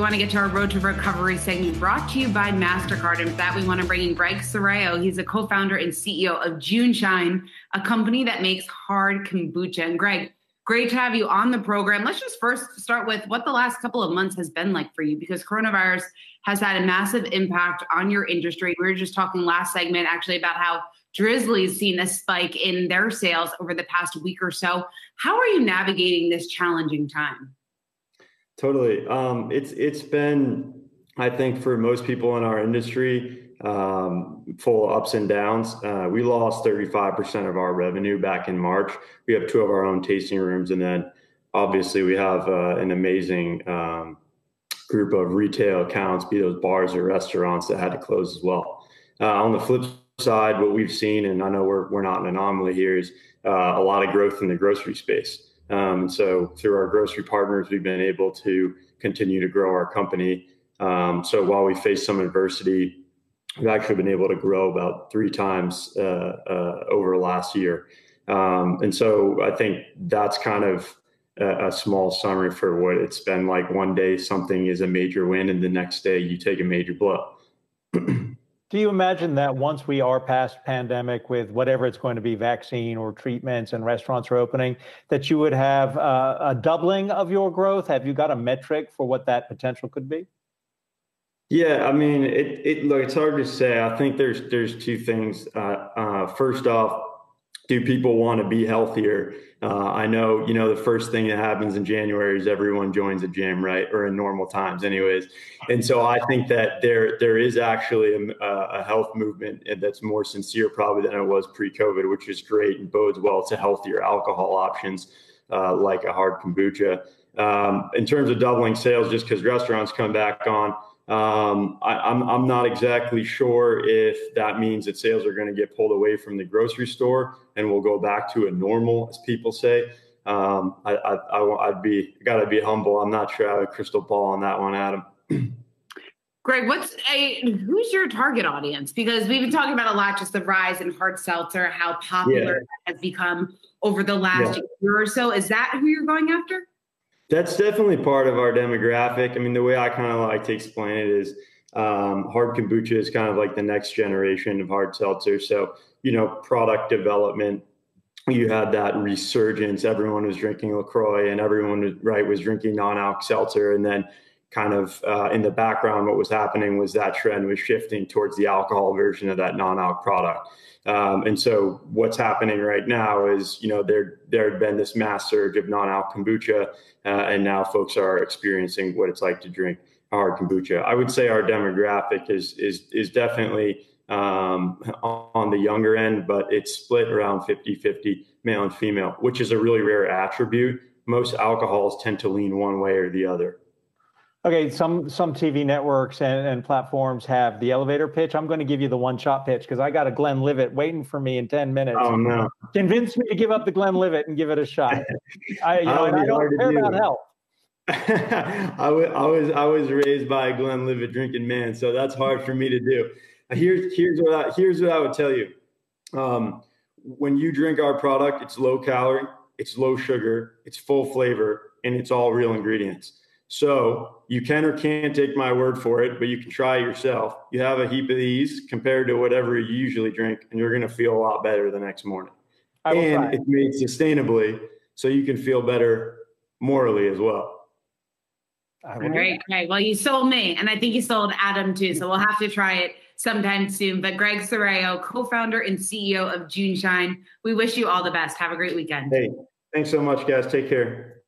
We want to get to our Road to Recovery segment brought to you by MasterCard. And for that, we want to bring in Greg Serrao. He's a co-founder and CEO of JuneShine, a company that makes hard kombucha. And Greg, great to have you on the program. Let's just first start with what the last couple of months has been like for you, because coronavirus has had a massive impact on your industry. We were just talking last segment actually about how Drizzly's seen a spike in their sales over the past week or so. How are you navigating this challenging time? Totally. It's been, I think, for most people in our industry, full of ups and downs. We lost 35% of our revenue back in March. We have 2 of our own tasting rooms, and then obviously we have an amazing group of retail accounts, be those bars or restaurants, that had to close as well. On the flip side, what we've seen, and I know we're not an anomaly here, is a lot of growth in the grocery space. So through our grocery partners, we've been able to continue to grow our company. So while we face some adversity, we've actually been able to grow about 3 times over last year. And so I think that's kind of a small summary for what it's been like. One day something is a major win, and the next day you take a major blow. Do you imagine that once we are past pandemic, with whatever it's going to be, vaccine or treatments, and restaurants are opening, that you would have a doubling of your growth? Have you got a metric for what that potential could be? Yeah, I mean, look, it's hard to say. I think there's 2 things. First off, do people want to be healthier? I know, the first thing that happens in January is everyone joins a gym, right? Or in normal times anyways. And so I think that there is actually a health movement that's more sincere probably than it was pre-COVID, which is great and bodes well to healthier alcohol options like a hard kombucha. In terms of doubling sales, just because restaurants come back on, I'm not exactly sure if that means that sales are going to get pulled away from the grocery store and we'll go back to a normal, as people say. I'd gotta be humble. I'm not sure I have a crystal ball on that one, Adam. Greg, who's your target audience? Because we've been talking about a lot, just the rise in hard seltzer, how popular it has become over the last year or so. Is that who you're going after? That's definitely part of our demographic. I mean, the way I kind of like to explain it is hard kombucha is kind of like the next generation of hard seltzer. So, product development, you had that resurgence. Everyone was drinking LaCroix and everyone was drinking non-alc seltzer. And then kind of in the background, what was happening was that trend was shifting towards the alcohol version of that non-alc product. And so what's happening right now is, there had been this mass surge of non-alc kombucha, and now folks are experiencing what it's like to drink hard kombucha. I would say our demographic is definitely on the younger end, but it's split around 50-50 male and female, which is a really rare attribute. Most alcohols tend to lean one way or the other. Okay, some TV networks and platforms have the elevator pitch. I'm going to give you the one-shot pitch because I got a Glenlivet waiting for me in 10 minutes. Oh, no. Convince me to give up the Glenlivet and give it a shot. I don't care about health. I was raised by a Glenlivet drinking man, so that's hard for me to do. Here's what I would tell you. When you drink our product, it's low calorie, it's low sugar, it's full flavor, and it's all real ingredients. So you can or can't take my word for it, but you can try it yourself. You have a heap of these compared to whatever you usually drink, and you're going to feel a lot better the next morning. And it's made sustainably, so you can feel better morally as well. Great. Well, you sold me, and I think you sold Adam too, so we'll have to try it sometime soon. But Greg Serrao, co-founder and CEO of JuneShine, we wish you all the best. Have a great weekend. Hey, thanks so much, guys. Take care.